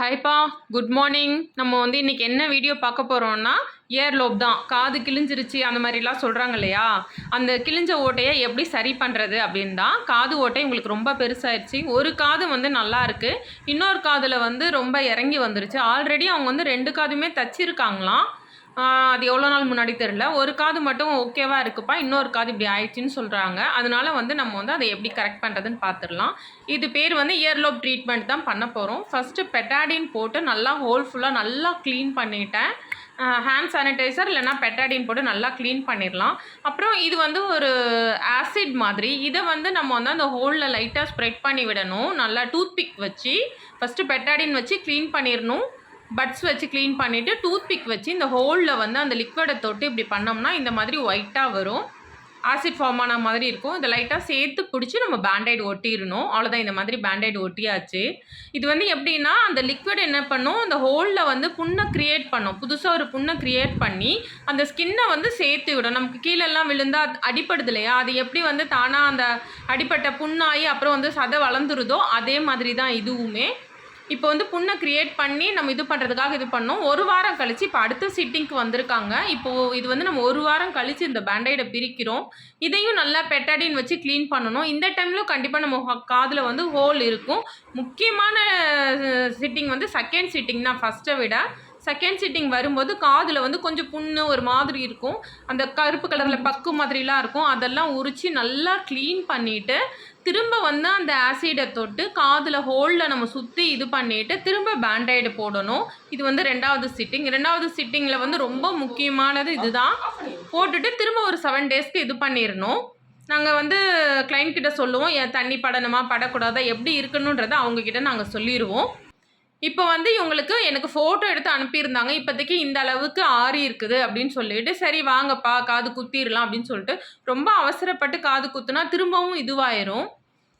ஹாய்ப்பா, good morning. நம்ம வந்து இன்றைக்கி என்ன வீடியோ பார்க்க போகிறோம்னா இயர் லோப் தான். காது கிழிஞ்சிருச்சு அந்த மாதிரிலாம் சொல்கிறாங்க இல்லையா, அந்த கிழிஞ்ச ஓட்டையை எப்படி சரி பண்ணுறது அப்படின்னு தான். காது ஓட்டை உங்களுக்கு ரொம்ப பெருசாகிடுச்சு, ஒரு காது வந்து நல்லா இருக்குது, இன்னொரு காதில் வந்து ரொம்ப இறங்கி வந்துருச்சு. ஆல்ரெடி அவங்க வந்து 2 காதுமே தச்சிருக்காங்களாம். அது எவ்வளோ நாள் முன்னாடி தெரில. ஒரு காது மட்டும் ஓகேவா இருக்குப்பா, இன்னொரு காது இப்படி ஆயிடுச்சுன்னு சொல்கிறாங்க. அதனால வந்து நம்ம வந்து அதை எப்படி கரெக்ட் பண்ணுறதுன்னு பார்த்துடலாம். இது பேர் வந்து இயர்லோப் ட்ரீட்மெண்ட் தான் பண்ண போகிறோம். ஃபஸ்ட்டு பெட்டாடின் போட்டு நல்லா ஹோல் ஃபுல்லாக நல்லா க்ளீன் பண்ணிட்டேன். ஹேண்ட் சானிடைசர் இல்லைனா பெட்டாடின் போட்டு நல்லா க்ளீன் பண்ணிடலாம். அப்புறம் இது வந்து ஒரு ஆசிட் மாதிரி, இதை வந்து நம்ம வந்து அந்த ஹோலில் லைட்டாக ஸ்ப்ரெட் பண்ணி விடணும். நல்லா டூத்பிக் வச்சு ஃபஸ்ட்டு பெட்டாடின் வச்சு க்ளீன் பண்ணிடணும். பட்ஸ் வச்சு க்ளீன் பண்ணிவிட்டு டூத்பிக் வச்சு இந்த ஹோலில் வந்து அந்த லிக்விடை தொட்டு இப்படி பண்ணோம்னா இந்த மாதிரி ஒயிட்டாக வரும். ஆசிட் ஃபார்ம் ஆன மாதிரி இருக்கும். இதை லைட்டாக சேர்த்து பிடிச்சி நம்ம பேண்டைடு ஒட்டிடணும். அவ்வளோதான், இந்த மாதிரி பேண்டைடு ஒட்டியாச்சு. இது வந்து எப்படின்னா அந்த லிக்விட் என்ன பண்ணும், அந்த ஹோலில் வந்து புண்ணை க்ரியேட் பண்ணும். புதுசாக ஒரு புண்ணை க்ரியேட் பண்ணி அந்த ஸ்கின்னை வந்து சேர்த்து விடும். நமக்கு கீழெல்லாம் விழுந்தால் அடிப்படுது இல்லையா, அது எப்படி வந்து தானாக அந்த அடிப்பட்ட புண்ணாகி அப்புறம் வந்து சதை வளர்ந்துருதோ அதே மாதிரி தான் இதுவுமே. இப்போ வந்து புண்ணை க்ரியேட் பண்ணி நம்ம இது பண்ணுறதுக்காக இது பண்ணோம். ஒரு வாரம் கழித்து இப்போ அடுத்த சிட்டிங்க்கு வந்திருக்காங்க. இப்போது இது வந்து நம்ம ஒரு வாரம் கழித்து இந்த பேண்டைடை பிரிக்கிறோம். இதையும் நல்லா பெட்டாடின் வச்சு க்ளீன் பண்ணணும். இந்த டைம்லையும் கண்டிப்பாக நம்ம காதில் வந்து ஹோல் இருக்கும். முக்கியமான சிட்டிங் வந்து செகண்ட் சிட்டிங் தான் ஃபஸ்ட்டை விட. செகண்ட் சிட்டிங் வரும்போது காதில் வந்து கொஞ்சம் புண்ணு ஒரு மாதிரி இருக்கும். அந்த கருப்பு கலரில் பக்கு மாதிரிலாம் இருக்கும். அதெல்லாம் உரித்து நல்லா க்ளீன் பண்ணிவிட்டு திரும்ப வந்து அந்த ஆசிடை தொட்டு காதில் ஹோலில் நம்ம சுற்றி இது பண்ணிவிட்டு திரும்ப பேண்டைடு போடணும். இது வந்து 2வது சிட்டிங். 2வது சிட்டிங்கில் வந்து ரொம்ப முக்கியமானது இது தான். போட்டுட்டு திரும்ப ஒரு 7 டேஸ்க்கு இது பண்ணிடணும். நாங்கள் வந்து கிளைண்ட் கிட்ட சொல்லுவோம், தண்ணி படணுமா படக்கூடாதா எப்படி இருக்கணுன்றதை அவங்கக்கிட்ட நாங்கள் சொல்லிடுவோம். இப்போ வந்து இவங்களுக்கு எனக்கு ஃபோட்டோ எடுத்து அனுப்பியிருந்தாங்க. இப்போதைக்கு இந்த அளவுக்கு ஆறி இருக்குது அப்படின்னு சொல்லிட்டு, சரி வாங்கப்பா காது குத்திடலாம் அப்படின்னு சொல்லிட்டு, ரொம்ப அவசரப்பட்டு காது குத்துனா திரும்பவும் இதுவாயிரும்.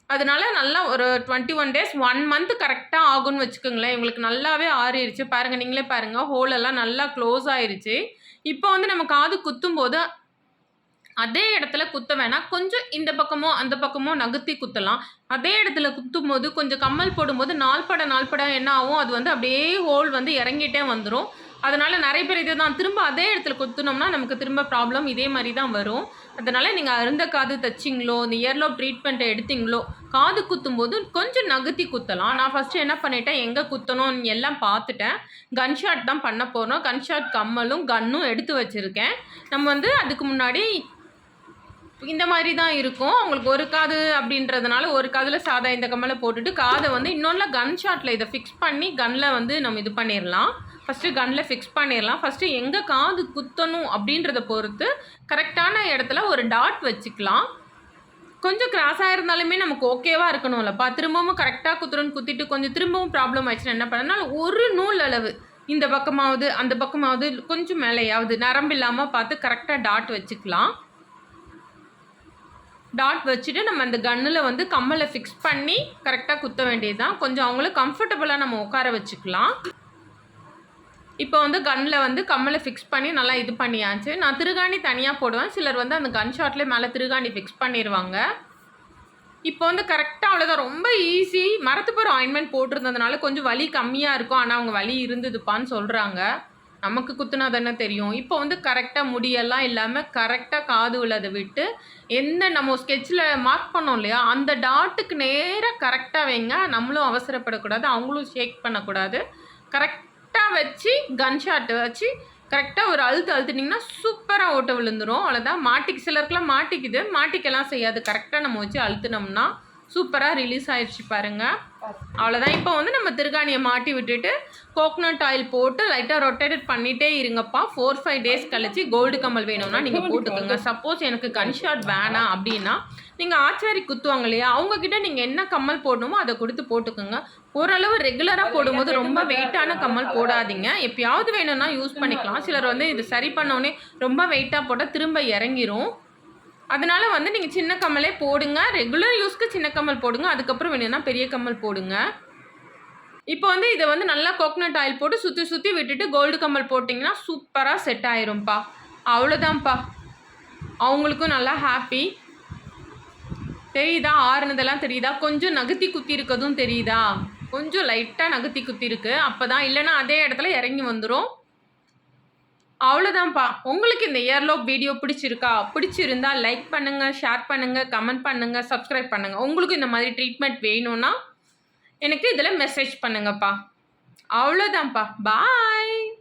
அதனால நல்லா ஒரு 21 டேஸ் 1 மந்த் கரெக்டாக ஆகும்னு வச்சுக்கோங்களேன். இவங்களுக்கு நல்லாவே ஆறிடுச்சு. பாருங்கள், நீங்களே பாருங்கள், ஹோலெல்லாம் நல்லா க்ளோஸ் ஆயிடுச்சு. இப்போ வந்து நம்ம காது குத்தும்போது அதே இடத்துல குத்த வேணாம், கொஞ்சம் இந்த பக்கமோ அந்த பக்கமோ நகர்த்தி குத்தலாம். அதே இடத்துல குத்தும்போது கொஞ்சம் கம்மல் போடும்போது நாள்பட என்ன ஆகும், அது வந்து அப்படியே ஹோல் வந்து இறங்கிட்டே வந்துடும். அதனால் நிறைய பேர் இதை தான் திரும்ப அதே இடத்துல குத்துனோம்னா நமக்கு திரும்ப ப்ராப்ளம் இதே மாதிரி தான் வரும். அதனால் நீங்கள் அருந்த காது தச்சிங்களோ இந்த இயர்லோப் ட்ரீட்மெண்ட்டை எடுத்திங்களோ காது குத்தும்போது கொஞ்சம் நகர்த்தி குத்தலாம். நான் ஃபஸ்ட்டு என்ன பண்ணிட்டேன், எங்கே குத்தணும்னு எல்லாம் பார்த்துட்டேன். கன்ஷாட் தான் பண்ண போகிறோம். கன்ஷாட் கம்மலும் கன்னும் எடுத்து வச்சுருக்கேன். நம்ம வந்து அதுக்கு முன்னாடி இந்த மாதிரி தான் இருக்கும். அவங்களுக்கு ஒரு காது அப்படின்றதுனால ஒரு காதில் சாதா இந்த கம்மலை போட்டுட்டு காதை வந்து இன்னொன்று கன் ஷாட்டில் இதை ஃபிக்ஸ் பண்ணி கன்னில் வந்து நம்ம இது பண்ணிடலாம். ஃபஸ்ட்டு கன்னில் ஃபிக்ஸ் பண்ணிடலாம். ஃபஸ்ட்டு எங்கே காது குத்தணும் அப்படின்றத பொறுத்து கரெக்டான இடத்துல ஒரு டாட் வச்சுக்கலாம். கொஞ்சம் கிராஸாக இருந்தாலுமே நமக்கு ஓகேவாக இருக்கணும்லப்பா. திரும்பவும் கரெக்டாக குத்துறோன்னு குத்திட்டு கொஞ்சம் திரும்பவும் ப்ராப்ளம் ஆயிடுச்சுன்னா என்ன பண்ணனால ஒரு நூல் அளவு இந்த பக்கமாவது அந்த பக்கமாவது கொஞ்சம் மேலேயாவது நரம்பு இல்லாமல் பார்த்து கரெக்டாக டாட் வச்சுக்கலாம். டாட் வச்சுட்டு நம்ம அந்த கன்னில் வந்து கம்மலை ஃபிக்ஸ் பண்ணி கரெக்டாக குத்த வேண்டியது தான். கொஞ்சம் அவங்களுக்கு கம்ஃபர்டபுளாக நம்ம உட்கார வச்சுக்கலாம். இப்போ வந்து கன்னில் வந்து கம்மலை ஃபிக்ஸ் பண்ணி நல்லா இது பண்ணியாச்சு. நான் திருகாணி தனியாக போடுவேன். சிலர் வந்து அந்த கன் ஷாட்லேயே மேலே திருகாணி ஃபிக்ஸ் பண்ணிடுவாங்க. இப்போ வந்து கரெக்டாக அவ்வளோதான், ரொம்ப ஈஸி. மரத்துப்பூர் ஆயின்மெண்ட் போட்டிருந்ததுனால கொஞ்சம் வலி கம்மியாக இருக்கும். ஆனால் அவங்க வலி இருந்ததுப்பான்னு சொல்கிறாங்க. நமக்கு குத்துனா தானே தெரியும். இப்போ வந்து கரெக்டாக முடியெல்லாம் இல்லாமல் கரெக்டாக காது உள்ளதை விட்டு எந்த நம்ம ஸ்கெட்சில் மார்க் பண்ணோம் இல்லையா அந்த டாட்டுக்கு நேராக கரெக்டாக வைங்க. நம்மளும் அவசரப்படக்கூடாது, அவங்களும் ஷேக் பண்ணக்கூடாது. கரெக்டாக வச்சு கன்ஷாட்டை வச்சு கரெக்டாக ஒரு அழுத்தினீங்கன்னா சூப்பராக ஓட்ட விழுந்துடும். அவ்வளோதான். சிலருக்குலாம் மாட்டிக்குது, மாட்டிக்கெல்லாம் செய்யாது. கரெக்டாக நம்ம வச்சு அழுத்தினோம்னா சூப்பராக ரிலீஸ் ஆயிடுச்சு பாருங்கள். அவ்வளோதான். இப்போ வந்து நம்ம திருகாணியை மாட்டி விட்டுட்டு கோகனட் ஆயில் போட்டு லைட்டாக ரொட்டேட் பண்ணிகிட்டே இருங்கப்பா. 4-5 டேஸ் கழிச்சு கோல்டு கம்மல் வேணும்னா நீங்கள் போட்டுக்கோங்க. சப்போஸ் எனக்கு கன்ஷாட் வேணாம் அப்படின்னா நீங்கள் ஆச்சாரி குத்துவாங்க இல்லையா, அவங்கக்கிட்ட நீங்கள் என்ன கம்மல் போடணுமோ அதை கொடுத்து போட்டுக்கோங்க. ஓரளவு ரெகுலராக போடும்போது ரொம்ப வெயிட்டான கம்மல் போடாதீங்க. எப்பயாவது வேணும்னா யூஸ் பண்ணிக்கலாம். சிலர் வந்து இது சரி பண்ணோடனே ரொம்ப வெயிட்டாக போட்டால் திரும்ப இறங்கிரும். அதனால் வந்து நீங்கள் சின்ன கம்மலே போடுங்க. ரெகுலர் யூஸ்க்கு சின்ன கம்மல் போடுங்க. அதுக்கப்புறம் வேணும்னா பெரிய கம்மல் போடுங்க. இப்போ வந்து இதை வந்து நல்லா கோகனட் ஆயில் போட்டு சுற்றி விட்டுட்டு கோல்டு கம்மல் போட்டிங்கன்னா சூப்பராக செட் ஆயிரும்ப்பா. அவ்வளோதான்ப்பா. அவங்களுக்கும் நல்லா ஹாப்பி. தெரியுதா? ஆறுனதெல்லாம் தெரியுதா? கொஞ்சம் நகர்த்தி குத்தி இருக்கதும் தெரியுதா? கொஞ்சம் லைட்டாக நகர்த்தி குத்தி இருக்கு. அப்போ தான், இல்லைன்னா அதே இடத்துல இறங்கி வந்துடும். அவ்வளோதான்ப்பா. உங்களுக்கு இந்த இயர்லோப் வீடியோ பிடிச்சிருக்கா? பிடிச்சிருந்தா லைக் பண்ணுங்க, ஷேர் பண்ணுங்க, கமெண்ட் பண்ணுங்க, சப்ஸ்கிரைப் பண்ணுங்க. உங்களுக்கு இந்த மாதிரி ட்ரீட்மெண்ட் வேணும்னா எனக்கு இதில் மெசேஜ் பண்ணுங்கப்பா. அவ்வளோதான்ப்பா. பாய்.